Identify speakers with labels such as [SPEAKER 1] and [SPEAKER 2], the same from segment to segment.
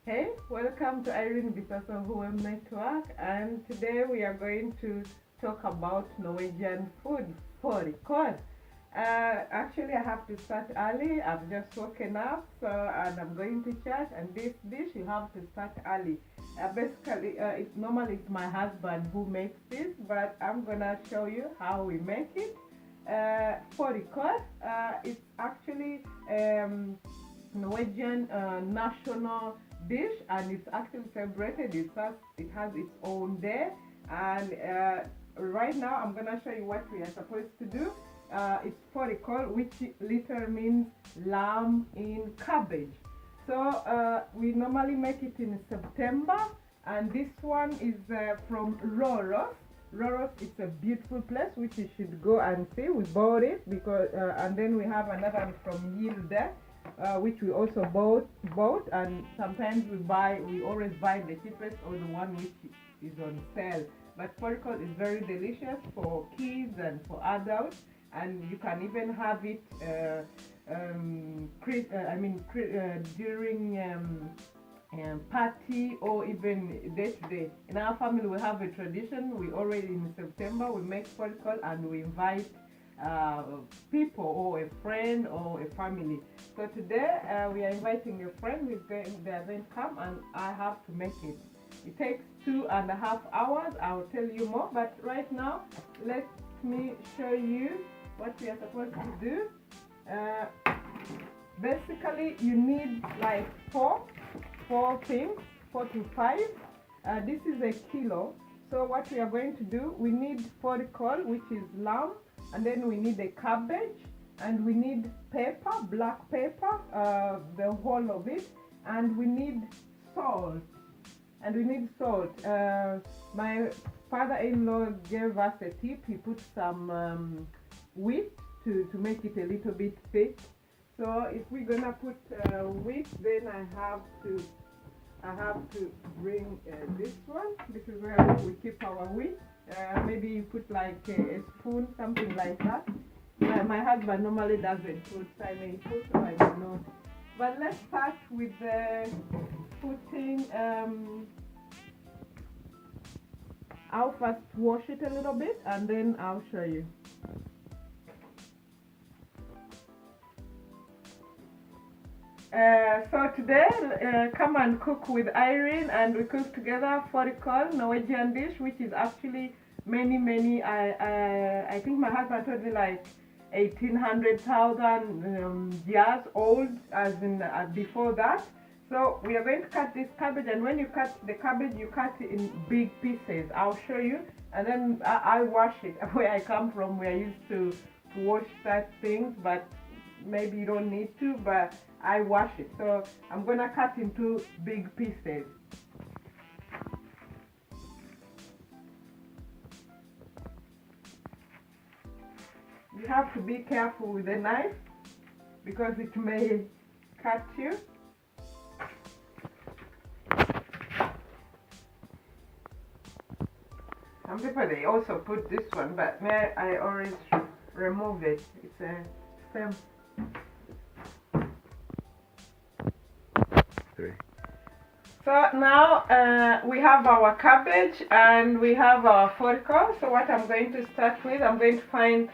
[SPEAKER 1] Hey, welcome to Irene Bisasso Hoem Network, and today we are going to talk about Norwegian food, Fårikål. Actually, I have to start early. I've just woken up, and I'm going to church. And this dish you have to start early. Basically, normally it's my husband who makes this, but I'm gonna show you how we make it. Fårikål, it's actually Norwegian national dish, and it's actually celebrated. It has its own day, and right now I'm gonna show you what we are supposed to do. It's fårikål, which literally means lamb in cabbage. So we normally make it in September, and this one is from Røros. Røros is a beautiful place which you should go and see. We bought it because, and then we have another one from Gilde, which we also bought, and sometimes we always buy the cheapest or the one which is on sale. But fårikål is very delicious for kids and for adults, and you can even have it during party or even day to day. In our family, we have a tradition. We already in September we make fårikål and we invite people or a friend or a family. So today we are inviting a friend. They are going to come, and I have to make it. It takes 2.5 hours. I'll tell you more, but right now let me show you what we are supposed to do. Basically, you need like four things, 4 to 5. This is a kilo. So what we are going to do, we need fårikål, which is lamb, and then we need a cabbage, and we need pepper, black pepper, the whole of it, and we need salt. My father-in-law gave us a tip. He put some wheat to make it a little bit thick. So if we're gonna put wheat, then I have to bring this one. This is where we keep our wheat. Maybe you put like a spoon, something like that. My husband normally doesn't put, I may put, so I don't know. But let's start with putting. I'll first wash it a little bit, and then I'll show you. So today, come and cook with Irene, and we cook together fårikål, Norwegian dish, which is actually many. I think my husband told me like 1800,000 years old, as in before that. So we are going to cut this cabbage, and when you cut the cabbage, you cut it in big pieces. I'll show you, and then I wash it. Where I come from, we are used to wash that things, but maybe you don't need to, but I wash it. So I'm gonna cut into big pieces. You have to be careful with the knife because it may cut you. Some people, they also put this one, but I always remove it. It's a stem. So now we have our cabbage and we have our fårikål. So what I'm going to start with, I'm going to find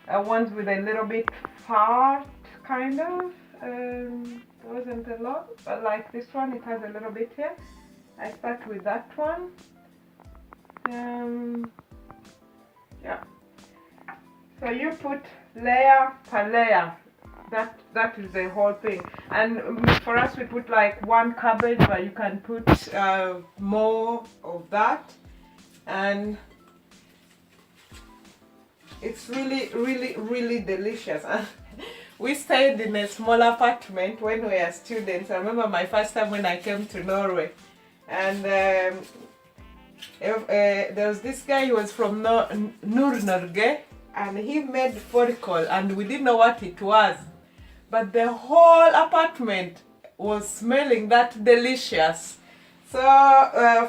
[SPEAKER 1] ones with a little bit fat, kind of. Wasn't a lot, but like this one, it has a little bit here. I start with that one. Yeah. So you put layer per layer. That is the whole thing. And for us, we put like one cabbage, but you can put more of that. And it's really delicious. We stayed in a small apartment when we were students. I remember my first time when I came to Norway, and there was this guy. He was from Nord-Norge, and he made fårikål, and we didn't know what it was, but the whole apartment was smelling that delicious. So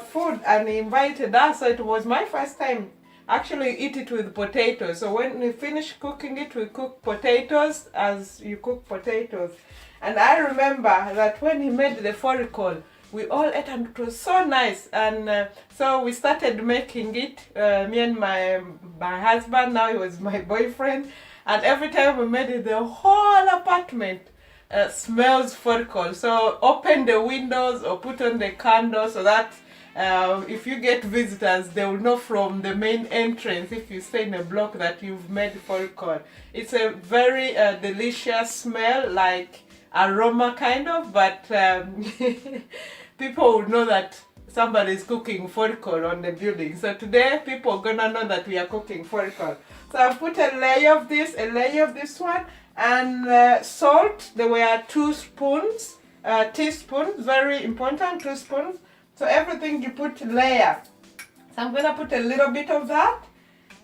[SPEAKER 1] food, and he invited us. So it was my first time. Actually, eat it with potatoes. So when we finish cooking it, we cook potatoes as you cook potatoes. And I remember that when he made the fårikål, we all ate and it was so nice. And so we started making it, me and my husband, now he was my boyfriend, and every time we made it, the whole apartment smells fårikål. So open the windows or put on the candle so that if you get visitors, they will know from the main entrance, if you stay in a block, that you've made fårikål. It's a very delicious smell, like aroma kind of, but people will know that somebody is cooking fårikål on the building. So today people are gonna know that we are cooking fårikål. So I've put a layer of this, a layer of this one, and salt. There were 2 spoons, teaspoons, very important, 2 spoons. So everything you put layer. So I'm gonna put a little bit of that,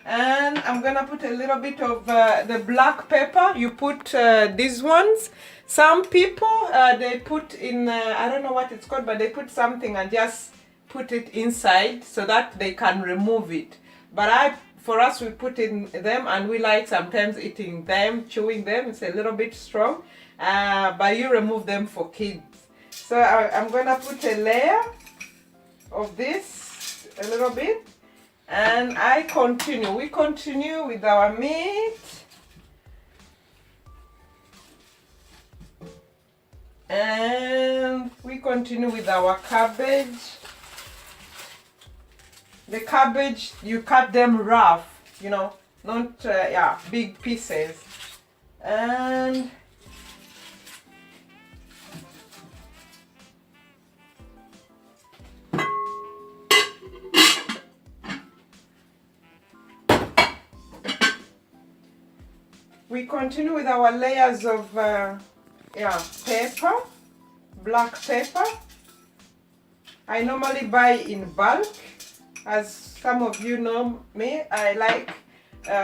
[SPEAKER 1] and I'm gonna put a little bit of the black pepper. You put these ones. Some people they put in I don't know what it's called, but they put something and just put it inside so that they can remove it. But for us, we put in them, and we like sometimes eating them, chewing them. It's a little bit strong, but you remove them for kids. So I'm gonna put a layer of this, a little bit, and we continue with our meat, and we continue with our cabbage. The cabbage, you cut them rough, you know, not big pieces. And we continue with our layers of pepper, black pepper. I normally buy in bulk. As some of you know me, I like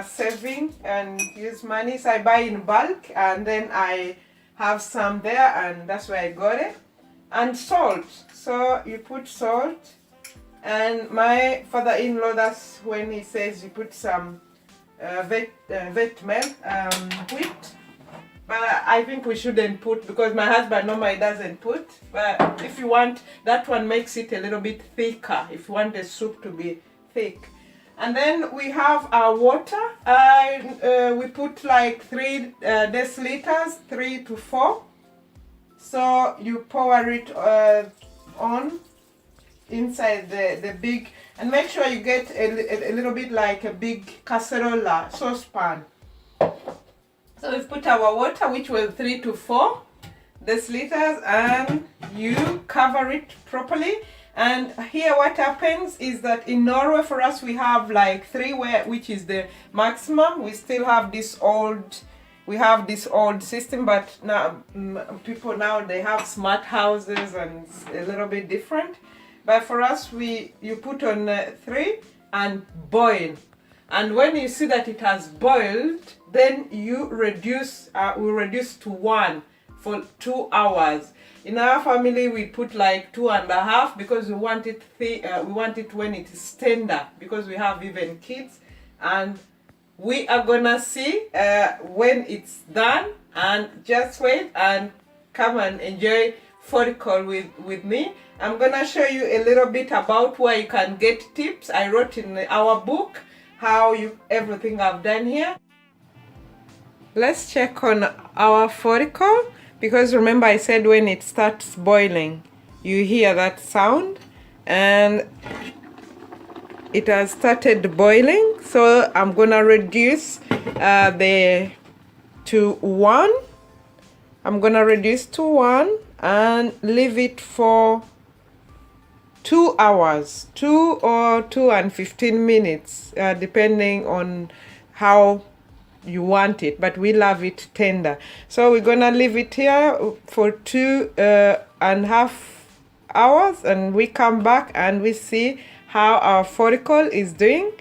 [SPEAKER 1] saving and use money, so I buy in bulk, and then I have some there, and that's where I got it. And salt. So you put salt, and my father-in-law, that's when he says you put some vetmel, wheat, but I think we shouldn't put, because my husband normally doesn't put. But if you want, that one makes it a little bit thicker, if you want the soup to be thick. And then we have our water. We put like 3 deciliters, 3 to 4. So you pour it on inside the big, and make sure you get a little bit like a big casserole saucepan. So we've put our water, which was 3 to 4 deciliters, and you cover it properly. And here what happens is that in Norway, for us, we have like 3, which is the maximum. We still have this old system, but now people now, they have smart houses and it's a little bit different. But for us, you put on 3 and boil. And when you see that it has boiled, then you reduce, we reduce to 1 for 2 hours. In our family, we put like 2.5 because we want it we want it when it is tender, because we have even kids. And we are gonna see when it's done, and just wait and come and enjoy Fårikål with me. I'm gonna show you a little bit about where you can get tips. I wrote in our book how everything I've done here. Let's check on our Fårikål, because remember I said when it starts boiling, you hear that sound, and it has started boiling. So I'm gonna reduce to 1. I'm gonna reduce to 1 and leave it for 2 hours, 2 or 2 and 15 minutes, depending on how you want it, but we love it tender. So we're gonna leave it here for 2.5 hours, and we come back and we see how our Fårikål is doing.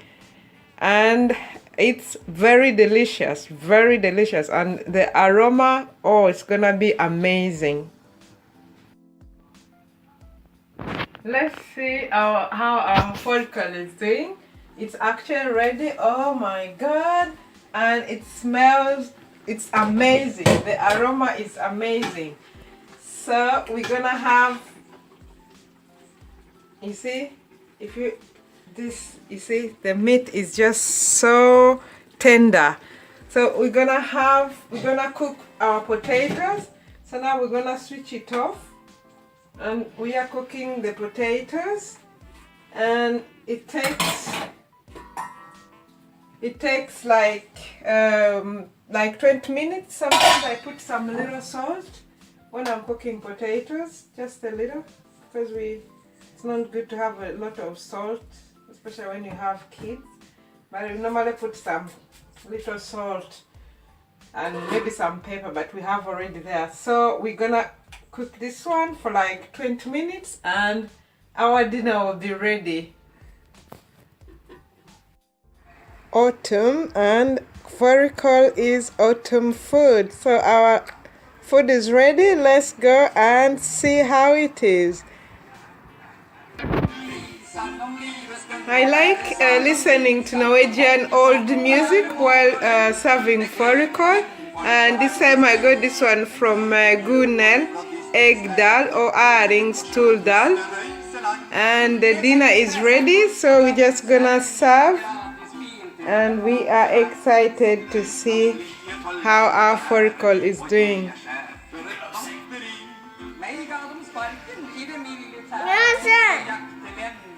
[SPEAKER 1] And it's very delicious, and the aroma, oh, it's gonna be amazing. Let's see how our Fårikål is doing. It's actually ready. Oh my god, and it smells, it's amazing. The aroma is amazing. So we're gonna have You see, you see the meat is just so tender. So we're gonna cook our potatoes. So now we're gonna switch it off, and we are cooking the potatoes, and it takes like 20 minutes. Sometimes I put some little salt when I'm cooking potatoes, just a little, because it's not good to have a lot of salt, especially when you have kids. But I normally put some little salt and maybe some pepper, but we have already there. So we're gonna cook this one for like 20 minutes and our dinner will be ready. Autumn, and Fårikål is autumn food. So our food is ready. Let's go and see how it is. I like listening to Norwegian old music while serving Fårikål, and this time I got this one from Gunnel Eggdal or Aringsstoldal, and the dinner is ready, so we're just gonna serve, and we are excited to see how our Fårikål is doing.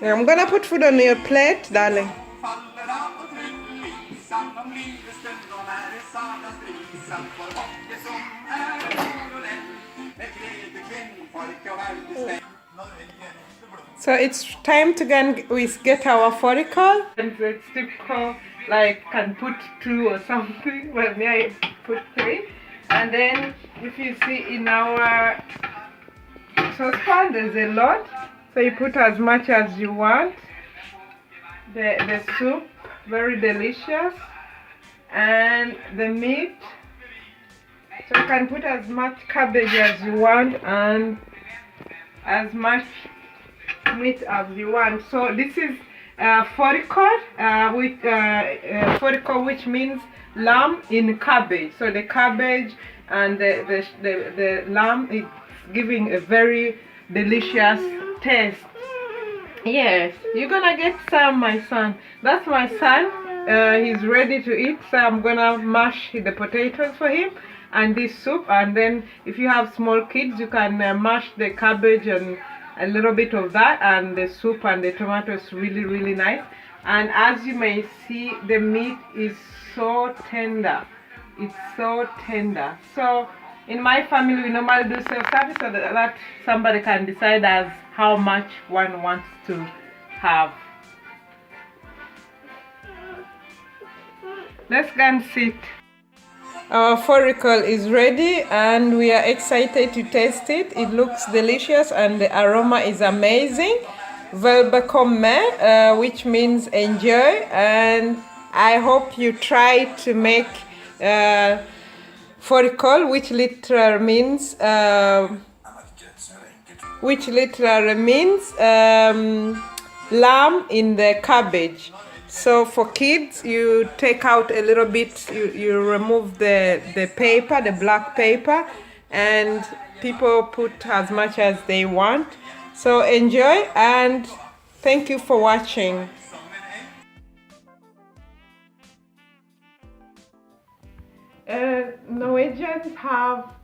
[SPEAKER 1] I'm gonna put food on your plate, darling. So it's time to go and get our Fårikål. And it's typical, like can put 2 or something. Well, me I put 3. And then if you see in our saucepan, there's a lot. So you put as much as you want. The soup, very delicious, and the meat. So you can put as much cabbage as you want and as much meat as you want. So this is Fårikål, Fårikål, which means lamb in cabbage. So the cabbage and the lamb is giving a very delicious taste. Yes, you're gonna get some, my son. That's my son. He's ready to eat, so I'm gonna mash the potatoes for him and this soup. And then if you have small kids, you can mash the cabbage and a little bit of that, and the soup and the tomatoes. Really nice. And as you may see, the meat is so tender. It's so tender. So in my family, we normally do self-service so that somebody can decide as how much one wants to have. Let's go and sit. Our Fårikål is ready and we are excited to taste it. It looks delicious and the aroma is amazing. Velbekomme, which means enjoy, and I hope you try to make Fårikål, which literally means lamb in the cabbage. So for kids, you take out a little bit, you remove the paper, the black paper, and people put as much as they want. So enjoy and thank you for watching. Norwegians have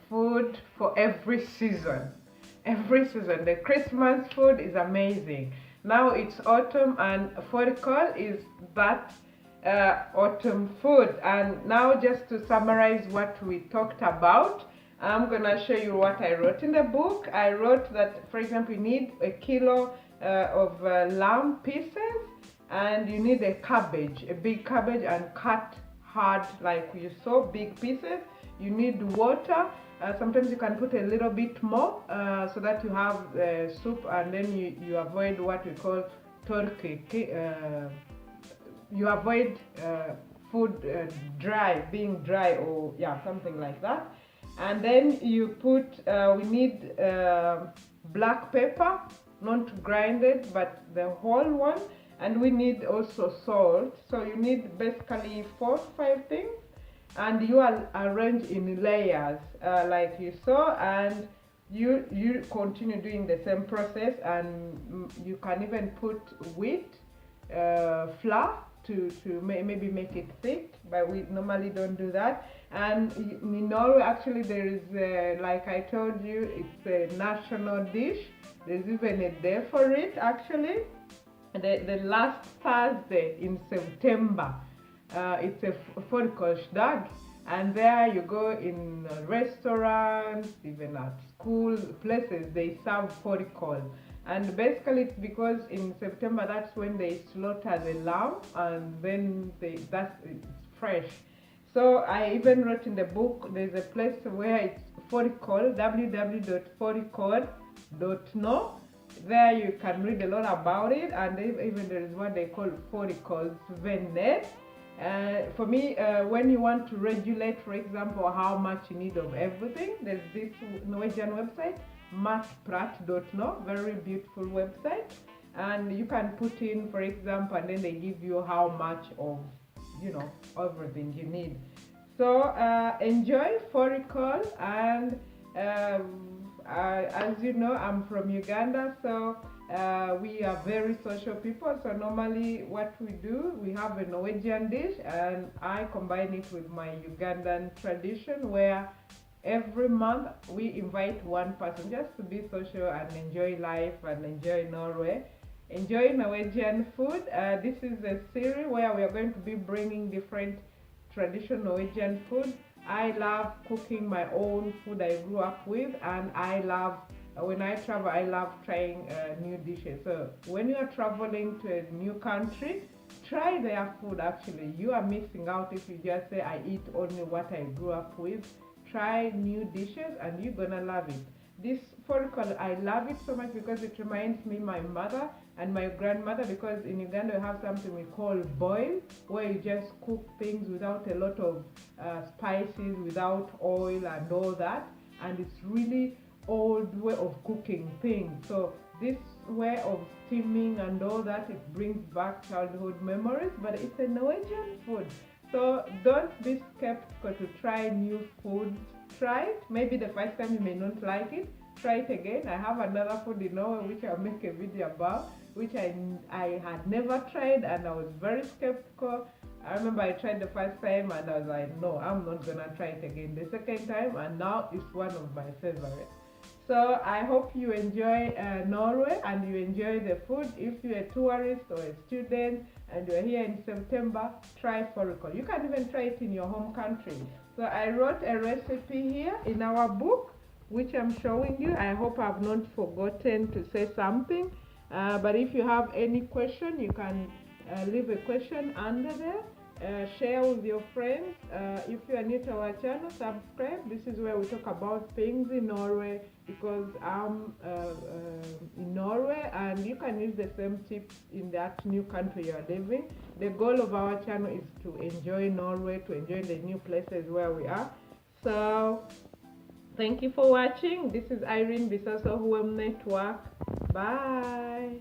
[SPEAKER 1] food for every season. Every season. The Christmas food is amazing. Now it's autumn and Fårikål is that autumn food. And now just to summarize what we talked about, I'm gonna show you what I wrote in the book. I wrote that, for example, you need a kilo of lamb pieces, and you need a cabbage, a big cabbage, and cut hard like you saw, big pieces. You need water. Sometimes you can put a little bit more so that you have soup, and then you avoid what we call turkey. You avoid food being dry, or yeah, something like that. And then you put, we need black pepper, not grinded, but the whole one. And we need also salt. So you need basically 4 to 5 things. And you are arranged in layers like you saw, and you continue doing the same process, and you can even put wheat flour to maybe make it thick, but we normally don't do that. And in Norway, actually, there is like I told you, it's a national dish. There's even a day for it, actually. The last Thursday in September, it's a Fårikål dag, and there you go in restaurants, even at school places, they serve Fårikål. And basically it's because in September that's when they slaughter the lamb, and then it's fresh. So I even wrote in the book, there's a place where it's Fårikål, www.fårikål.no. There you can read a lot about it, and even there is what they call Fårikålsvenner. For me, when you want to regulate, for example, how much you need of everything, there's this Norwegian website, matprat.no, very beautiful website, and you can put in, for example, and then they give you how much of, everything you need. So enjoy Fårikål, and as you know, I'm from Uganda, so we are very social people. So normally what we do, we have a Norwegian dish, and I combine it with my Ugandan tradition, where every month we invite one person just to be social and enjoy life and enjoy Norway, enjoy Norwegian food. This is a series where we are going to be bringing different traditional Norwegian food. I love cooking my own food I grew up with, and I love, when I travel, I love trying new dishes. So when you are traveling to a new country, try their food. Actually, you are missing out if you just say I eat only what I grew up with. Try new dishes and you're gonna love it. This Fårikål, I love it so much because it reminds me my mother and my grandmother, because in Uganda we have something we call boil, where you just cook things without a lot of spices, without oil and all that, and it's really old way of cooking things. So this way of steaming and all that, it brings back childhood memories, but it's a Norwegian food. So don't be skeptical to try new foods. Try it. Maybe the first time you may not like it. Try it again. I have another food in Norway which I'll make a video about, which I had never tried, and I was very skeptical. I remember I tried the first time and I was like, no, I'm not gonna try it again the second time, and now it's one of my favorites. So I hope you enjoy Norway and you enjoy the food. If you're a tourist or a student and you're here in September, try Fårikål. You can even try it in your home country. So I wrote a recipe here in our book, which I'm showing you. I hope I've not forgotten to say something. But if you have any question, you can leave a question under there. Share with your friends. If you are new to our channel, subscribe. This is where we talk about things in Norway, because I'm in Norway, and you can use the same tips in that new country you are living. The goal of our channel is to enjoy Norway, to enjoy the new places where we are. So thank you for watching. This is Irene Bisasso Hoem Network. Bye.